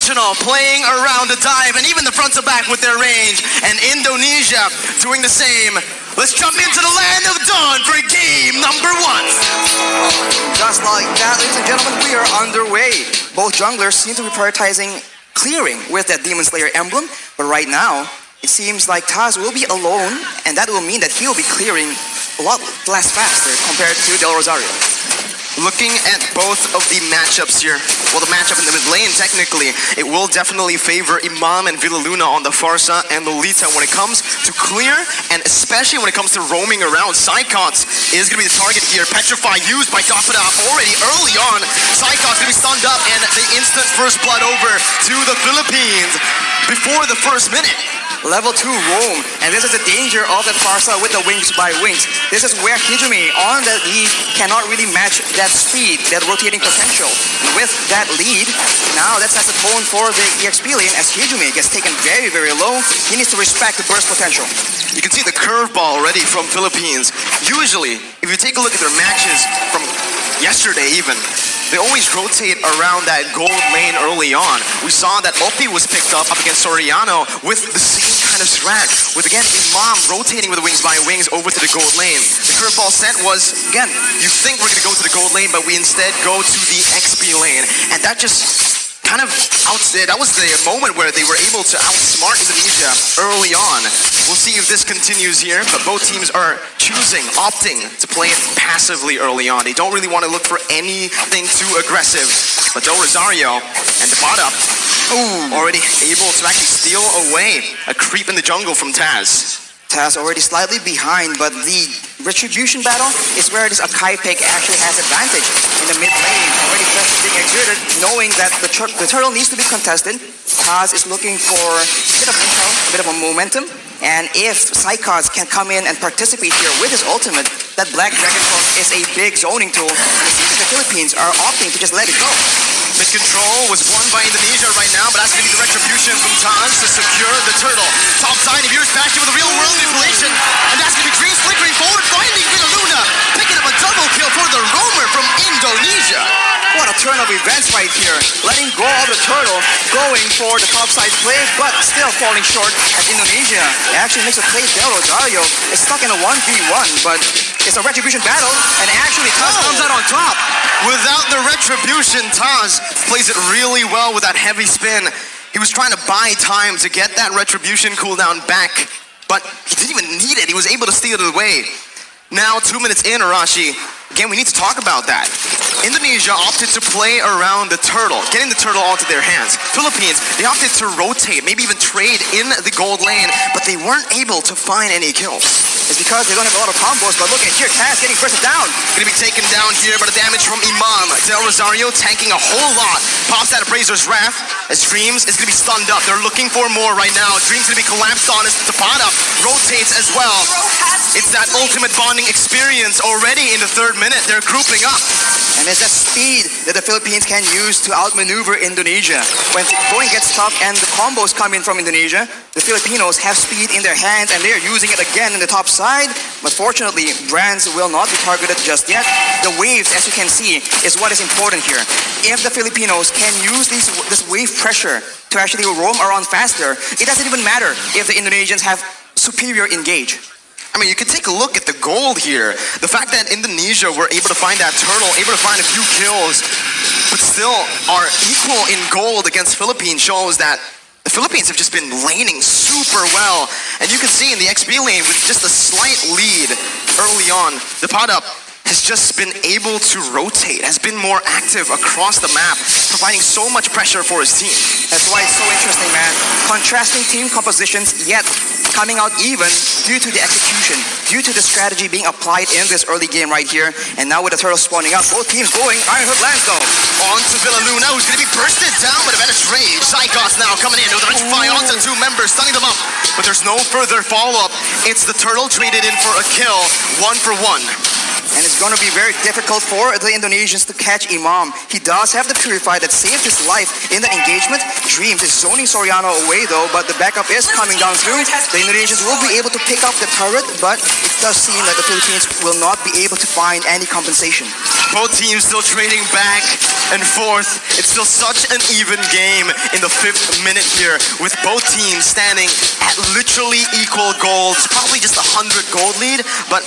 Functional, playing around the dive, and even the front to back with their range. And Indonesia doing the same. Let's jump into the land of dawn for game number 1. Just like that, ladies and gentlemen, we are underway. Both junglers seem to be prioritizing clearing with that Demon Slayer emblem, but right now, it seems like Taz will be alone, and that will mean that he'll be clearing a lot less faster compared to Del Rosario. Looking at both of the matchups here, well, the matchup in the mid lane, technically, it will definitely favor Imam and Villaluna on the Farsa and Lolita when it comes to clear, and especially when it comes to roaming around. Psychots is going to be the target here. Petrify used by Dapada already early on. Psychots going to be stunned up, and the instant first blood over to the Philippines before the first minute. Level 2 roam, and this is the danger of that Farsa with the wings by wings. This is where Hijumi on the lead cannot really match that speed, that rotating potential. With that lead, now that sets the tone for the EXP lane as Hijumi gets taken very, very low. He needs to respect the burst potential. You can see the curveball already from Philippines. Usually, if you take a look at their matches from yesterday even, they always rotate around that gold lane early on. We saw that Oppi was picked up against Soriano with the same kind of strat, with again Imam rotating with the wings by wings over to the gold lane. The curveball set was, again, you think we're going to go to the gold lane, but we instead go to the XP lane. And that just kind of that was the moment where they were able to outsmart Indonesia early on. We'll see if this continues here, but both teams are opting to play it passively early on. They don't really want to look for anything too aggressive. But Del Rosario and Dapada already able to actually steal away a creep in the jungle from Taz. Taz already slightly behind, but the retribution battle is where this Akai pick actually has advantage in the mid lane. Already pressure being exerted, knowing that the turtle needs to be contested. Taz is looking for a bit of intel, a bit of a momentum, and if Psychots can come in and participate here with his ultimate, that Black Dragon Hook is a big zoning tool. It seems like the Philippines are opting to just let it go. Mid control was won by Indonesia right now, but that's going to be the retribution from Taz to secure the turtle. Top side, if you're bashing with a real world manipulation, and that's going to be Dreams flickering forward, finding Villaluna, picking up a double kill for the roamer from Indonesia. What a turn of events right here. Letting go of the turtle, going for the top side play, but still falling short as Indonesia actually makes a play. Del Rosario is stuck in a 1v1, but it's a retribution battle, and actually Taz comes out on top. Without the retribution, Taz plays it really well with that heavy spin. He was trying to buy time to get that retribution cooldown back, but he didn't even need it. He was able to steal it away. Now, 2 minutes in, Arashi, again, we need to talk about that. Indonesia opted to play around the turtle, getting the turtle onto their hands. Philippines, they opted to rotate, maybe even trade in the gold lane, but they weren't able to find any kills. It's because they don't have a lot of combos, but look at here, Taz getting bursted down. Gonna be taken down here by the damage from Imam. Del Rosario tanking a whole lot. Pops that Appraiser's Wrath as Dreams is gonna be stunned up. They're looking for more right now. Dreams gonna be collapsed on as Dapada rotates as well. It's that ultimate bonding experience already in the 3rd minute. They're grouping up. And it's that speed that the Philippines can use to outmaneuver Indonesia. When going gets tough and the combos come in from Indonesia, the Filipinos have speed in their hands and they're using it again in the top side. But fortunately, Brands will not be targeted just yet. The waves, as you can see, is what is important here. If the Filipinos can use this wave pressure to actually roam around faster, it doesn't even matter if the Indonesians have superior engage. I mean, you can take a look at the gold here. The fact that Indonesia were able to find that turtle, able to find a few kills, but still are equal in gold against Philippines shows that the Philippines have just been laning super well. And you can see in the XP lane with just a slight lead early on, Dapada has just been able to rotate, has been more active across the map, providing so much pressure for his team. That's why it's so interesting, man. Contrasting team compositions, yet coming out even due to the execution, due to the strategy being applied in this early game right here. And now with the turtle spawning up, both teams going. Iron Hook lands though. On to Villaluna, who's going to be bursted down by the Venice Rage. Psychots now coming in with a fire onto 2 members, stunning them up. But there's no further follow-up. It's the turtle traded in for a kill, 1 for 1. And it's going to be very difficult for the Indonesians to catch Imam. He does have the Purify that saved his life in the engagement. Dreams is zoning Soriano away though, but the backup is coming down through. The Indonesians will be able to pick up the turret, but it does seem like the Philippines will not be able to find any compensation. Both teams still trading back and forth. It's still such an even game in the 5th minute here, with both teams standing at literally equal golds. Probably just 100 gold lead, but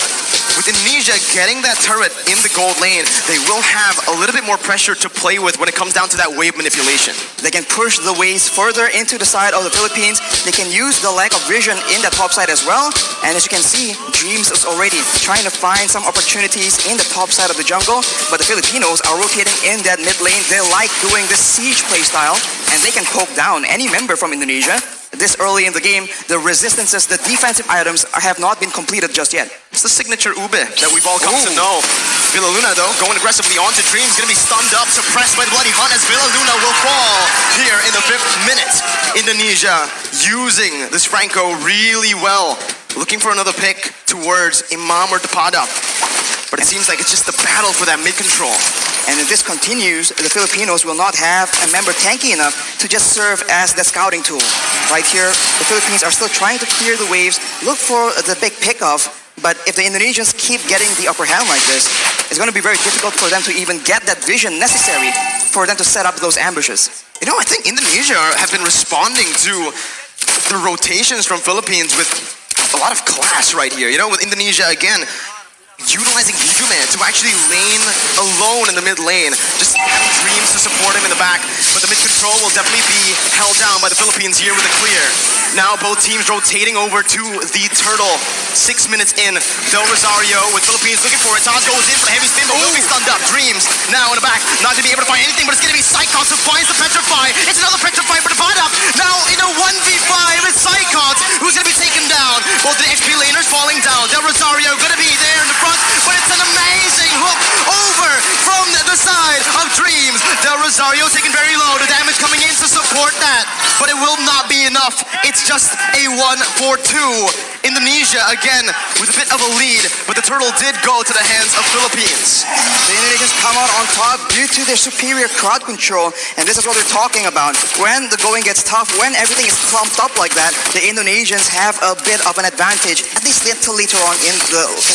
with Indonesia getting that turret in the gold lane, they will have a little bit more pressure to play with when it comes down to that wave manipulation. They can push the waves further into the side of the Philippines. They can use the lack of vision in the top side as well. And as you can see, Dreams is already trying to find some opportunities in the top side of the jungle, but the Filipinos are rotating in that mid lane. They like doing this siege playstyle, and they can poke down any member from Indonesia. This early in the game, the resistances, the defensive items have not been completed just yet. It's the signature ube that we've all come to know. Villa Luna though, going aggressively onto Dreams, gonna be stunned up, suppressed by the Bloody Hunt as Villa Luna will fall here in the 5th minute. Indonesia using this Franco really well, looking for another pick towards Imam or Depada. But it seems like it's just the battle for that mid-control. And if this continues, the Filipinos will not have a member tanky enough to just serve as the scouting tool. Right here, the Philippines are still trying to clear the waves, look for the big pickoff, but if the Indonesians keep getting the upper hand like this, it's going to be very difficult for them to even get that vision necessary for them to set up those ambushes. You know, I think Indonesia have been responding to the rotations from Philippines with a lot of class right here. You know, with Indonesia, again, utilizing Hijuman to actually lane alone in the mid lane, just having Dreams to support him in the back, but the mid control will definitely be held down by the Philippines here with a clear. Now both teams rotating over to the turtle. 6 minutes in, Del Rosario with Philippines looking for it. Taz goes in for the heavy spin, but will be stunned up. Dreams now in the back, not going to be able to find anything, but it's going to be Psychots who finds the Petrify. It's another Petrify for the pot up. Now in a 1v5, it's Psychots who's going to be taken down. Both the XP laners falling down. Del Rosario going to be there in the front, but it's an amazing hook over from the side of Dreams. Del Rosario taken very low. The damage coming in to support that, but it will not be enough. It's just a 1-4-2. Indonesia again with a bit of a lead, but the turtle did go to the hands of Philippines. The Indonesians come out on top due to their superior crowd control, and this is what we're talking about. When the going gets tough, when everything is clumped up like that, the Indonesians have a bit of an advantage, at least until later on in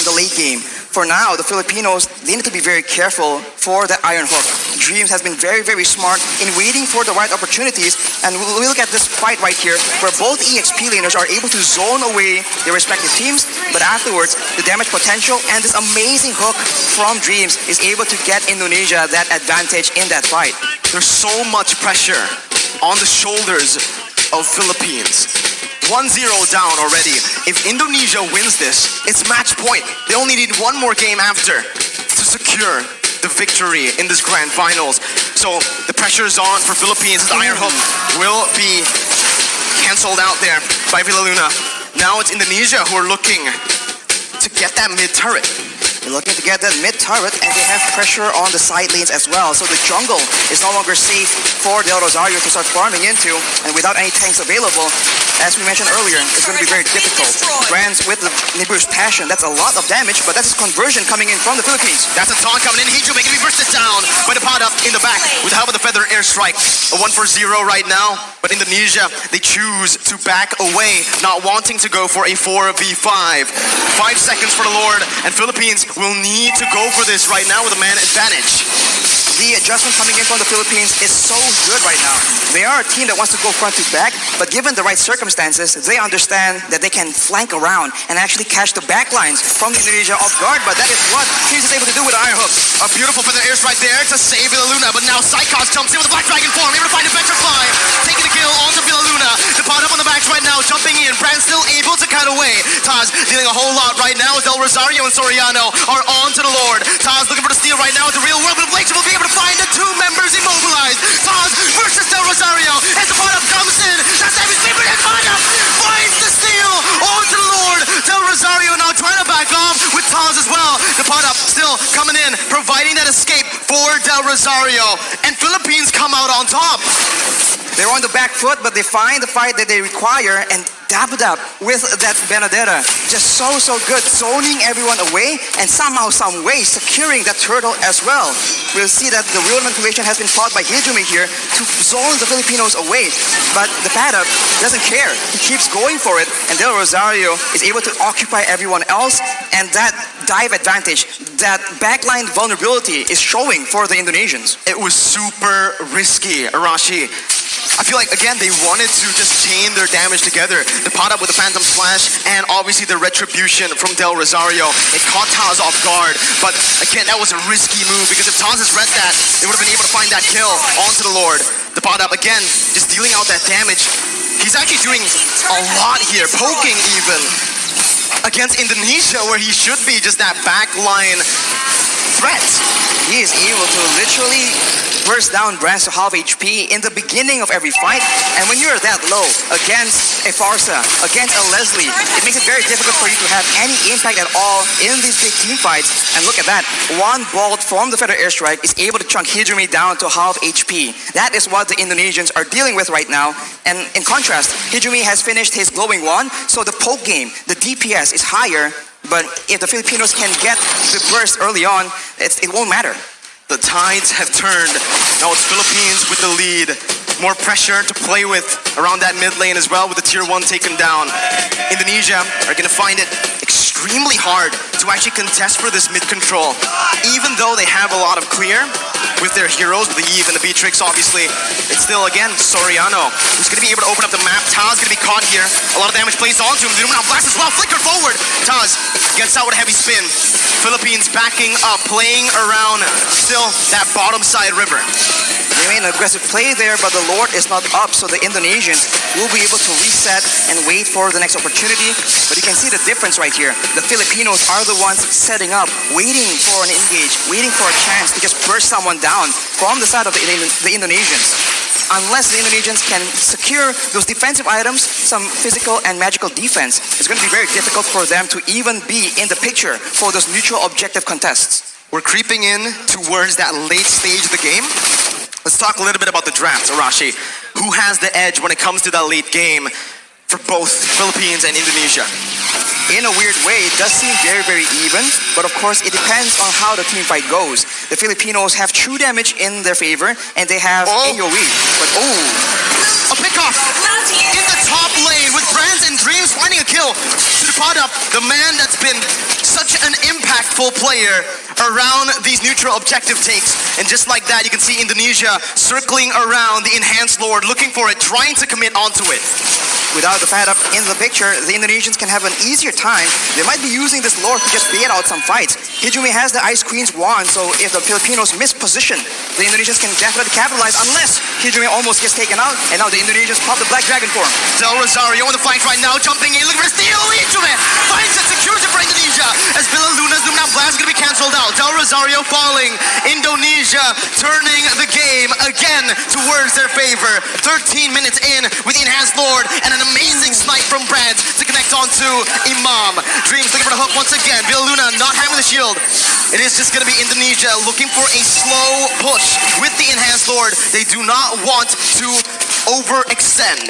the late game. For now, the Filipinos, they need to be very careful for the iron hook. Dreams has been very, very smart in waiting for the right opportunities, and we'll look at this fight right here, where both EXP laners are able to zone away their respective teams, but afterwards, the damage potential and this amazing hook from Dreams is able to get Indonesia that advantage in that fight. There's so much pressure on the shoulders of Philippines. 1-0 down already. If Indonesia wins this, it's match point. They only need one more game after to secure the victory in this grand finals. So the pressure is on for Philippines. The iron hook will be canceled out there by Villa Luna. Now it's Indonesia who are looking to get that mid turret. They're looking to get that mid turret, and they have pressure on the side lanes as well. So the jungle is no longer safe for Del Rosario to start farming into, and without any tanks available, as we mentioned earlier, it's going to be very difficult. Brands with the Nibiru's Passion, that's a lot of damage, but that's his conversion coming in from the Philippines. That's a taunt coming in. Hiju making me burst it down by the pot up in the back with the help of the Feather Airstrike. A 1-4-0 right now, but Indonesia, they choose to back away, not wanting to go for a 4v5. 5 seconds for the Lord, and Philippines will need to go for this right now with a man advantage. The adjustment coming in from the Philippines is so good right now. They are a team that wants to go front to back, but given the right circumstances, they understand that they can flank around and actually catch the back lines from Indonesia off guard, but that is what Dreams is able to do with the iron hook. A beautiful feather airstrike there to save Villa Luna, but now Psychos jumps in with the Black Dragon form, able to find a Petrify, taking the kill onto Villa Luna. The pot up on the backs right now, jumping in. Brand still able to cut away. Taz dealing a whole lot right now as Del Rosario and Soriano are on to the Lord. Taz looking for the steal right now at the real world, but Blake will be able to find the two members immobilized. Taz versus Del Rosario as the pot up comes in. That's every single pot up finds the steal onto the Lord. Del Rosario now trying to back off with Taz as well. The pot up still coming in, providing that escape for Del Rosario. And Philippines come out on top. They're on the back foot, but they find the fight that they require and dab it up with that Benedetta. just so good, zoning everyone away and somehow, some way, securing that turtle as well. We'll see that the real manipulation has been fought by Hijumi here to zone the Filipinos away. But the Paddock doesn't care. He keeps going for it, and Del Rosario is able to occupy everyone else, and that dive advantage, that backline vulnerability is showing for the Indonesians. It was super risky, Arashi. I feel like, again, they wanted to just chain their damage together. The pot up with the Phantom Slash and obviously the Retribution from Del Rosario. It caught Taz off guard, but again, that was a risky move because if Taz has read that, they would have been able to find that kill onto the Lord. The pot up, again, just dealing out that damage. He's actually doing a lot here, poking even against Indonesia where he should be just that backline threat. He is able to literally burst down brands to half HP in the beginning of every fight. And when you're that low against a Farsa, against a Leslie, it makes it very difficult for you to have any impact at all in these big team fights. And look at that. One bolt from the Feather Airstrike is able to chunk Hijumi down to half HP. That is what the Indonesians are dealing with right now. And in contrast, Hijumi has finished his glowing wand, so the poke game, the DPS is higher. But if the Filipinos can get the burst early on, it won't matter. The tides have turned. Now it's Philippines with the lead. More pressure to play with around that mid lane as well with the tier 1 taken down. Indonesia are going to find it extremely hard to actually contest for this mid control. Even though they have a lot of clear with their heroes, with the Eve and the Beatrix obviously, it's still again Soriano who's going to be able to open up the map. Taz going to be caught here. A lot of damage placed onto him. The Illuminati blast as well. Flicker forward. Taz gets out with a heavy spin. Philippines backing up, playing around still that bottom side river. They made an aggressive play there, but the Lord is not up, so the Indonesians will be able to reset and wait for the next opportunity. But you can see the difference right here. The Filipinos are the ones setting up, waiting for an engage, waiting for a chance to just burst someone down from the side of the Indonesians. Unless the Indonesians can secure those defensive items, some physical and magical defense, it's going to be very difficult for them to even be in the picture for those neutral objective contests. We're creeping in towards that late stage of the game. Let's talk a little bit about the draft, Arashi. Who has the edge when it comes to that late game for both Philippines and Indonesia? In a weird way, it does seem very even, but of course it depends on how the team fight goes. The Filipinos have true damage in their favor, and they have AoE. But a pickoff in the top lane with Brands and Dreams finding a kill to the pot up. The man that's been such an impactful player around these neutral objective takes. And just like that, you can see Indonesia circling around the Enhanced Lord, looking for it, trying to commit onto it. Without the Fat Up in the picture, the Indonesians can have an easier time. They might be using this Lord to just bait out some fights. Hijumi has the Ice Queen's wand, so if the Filipinos miss position, the Indonesians can definitely capitalize unless Hijumi almost gets taken out, and now the Indonesians pop the Black Dragon form. Del Rosario in the fight right now, jumping in, looking for steal, Hijumi finds it, secures it for Indonesia, as Villa Luna's Lumina Blast is going to be cancelled out. Del Rosario falling, Indonesia turning the game again towards their favor. 13 minutes in with the Enhanced Lord, and an amazing snipe from Brands to connect onto Imam. Dreams looking for the hook once again. Villa Luna not having the shield. It is just going to be Indonesia looking for a slow push with the Enhanced Lord. They do not want to overextend.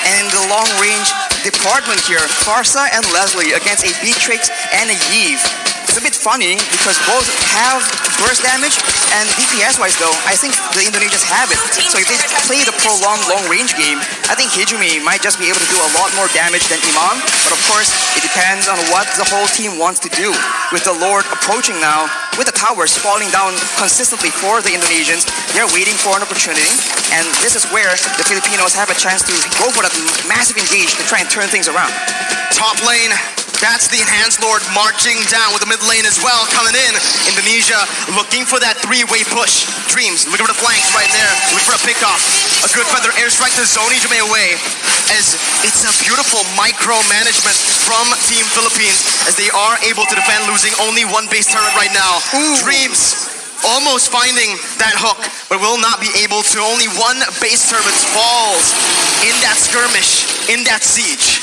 And the long range department here, Farsa and Leslie against a Beatrix and a Eve. It's a bit funny because both have burst damage, and DPS wise though, I think the Indonesians have it. So if they play the prolonged long range game, I think Hijumi might just be able to do a lot more damage than Imam. But of course, it depends on what the whole team wants to do. With the Lord approaching now, with the towers falling down consistently for the Indonesians, they're waiting for an opportunity. And this is where the Filipinos have a chance to go for that massive engage to try and turn things around. Top lane. That's the Enhanced Lord marching down with the mid lane as well, coming in. Indonesia looking for that three-way push. Dreams looking for the flanks right there, looking for a pickoff. A good feather airstrike to zone Hijumi away, as it's a beautiful micromanagement from Team Philippines as they are able to defend, losing only one base turret right now. Dreams almost finding that hook, but will not be able to. Only one base turret falls in that skirmish, in that siege.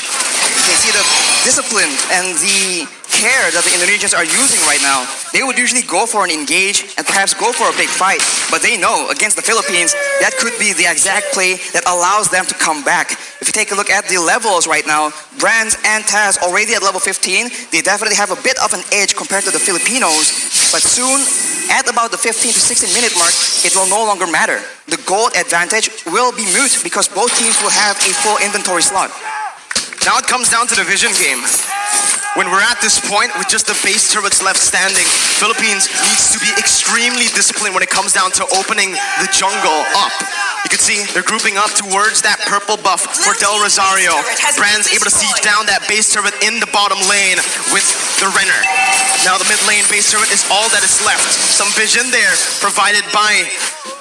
You can see the discipline and the care that the Indonesians are using right now. They would usually go for an engage and perhaps go for a big fight. But they know against the Philippines, that could be the exact play that allows them to come back. If you take a look at the levels right now, Brands and Taz already at level 15, they definitely have a bit of an edge compared to the Filipinos. But soon, at about the 15 to 16 minute mark, it will no longer matter. The gold advantage will be moot because both teams will have a full inventory slot. Now it comes down to the vision game. When we're at this point with just the base turrets left standing, Philippines needs to be extremely disciplined when it comes down to opening the jungle up. You can see they're grouping up towards that purple buff for Del Rosario. Brand's able to siege down that base turret in the bottom lane with the Renner. Now the mid lane base turret is all that is left. Some vision there provided by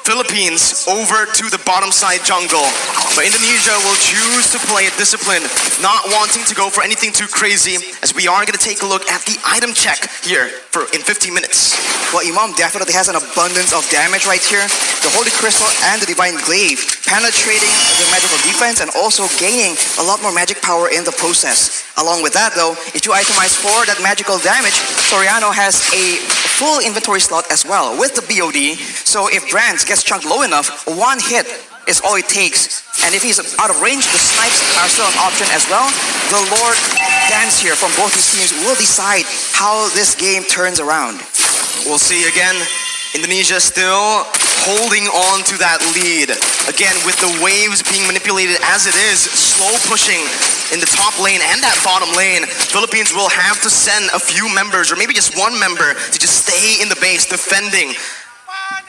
Philippines over to the bottom side jungle. But Indonesia will choose to play it disciplined, not wanting to go for anything too crazy, as we are going to take a look at the item check here in 15 minutes. Well, Imam definitely has an abundance of damage right here. The Holy Crystal and the Divine Glaive penetrating the magical defense and also gaining a lot more magic power in the process. Along with that though, if you itemize for that magical damage, Soriano has a full inventory slot as well with the BOD. So if Brands gets chunked low enough, one hit is all it takes. And if he's out of range, the snipes are still an option as well. The Lord Dance here from both these teams will decide how this game turns around. We'll see again. Indonesia still holding on to that lead. Again, with the waves being manipulated as it is, slow pushing in the top lane and that bottom lane, Philippines will have to send a few members or maybe just one member to just stay in the base defending.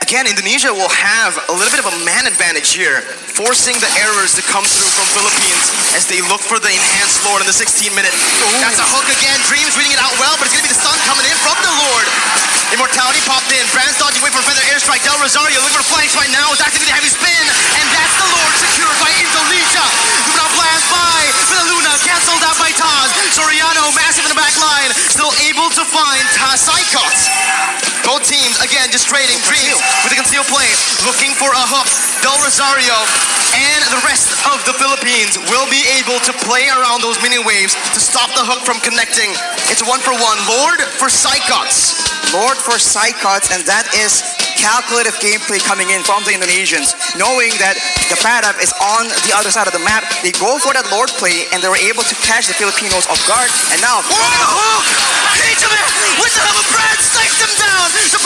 Again, Indonesia will have a little bit of a man advantage here, forcing the errors to come through from Philippines as they look for the enhanced Lord in the 16-minute. That's a hook again. Dreams reading it out well, but it's going to be the stun coming in from the Lord. Immortality popped in. Brands dodging away from Feather Airstrike. Del Rosario looking for flanks right now. Is activating the heavy spin, and that's the Lord secured by Indonesia. Luna blast by for the Luna, canceled out by Taz. Soriano massive in the back line, still able to find Psychots. Both teams again just trading. Dreams with a concealed play, looking for a hook. Del Rosario and the rest of the Philippines will be able to play around those mini waves to stop the hook from connecting. It's 1-for-1. Lord for Psychots. Lord for Psychots, and that is calculative gameplay coming in from the Indonesians. Knowing that the Padap is on the other side of the map, they go for that Lord play and they were able to catch the Filipinos off guard. And now, hook! Hit him with the help of Brand, snakes him down. The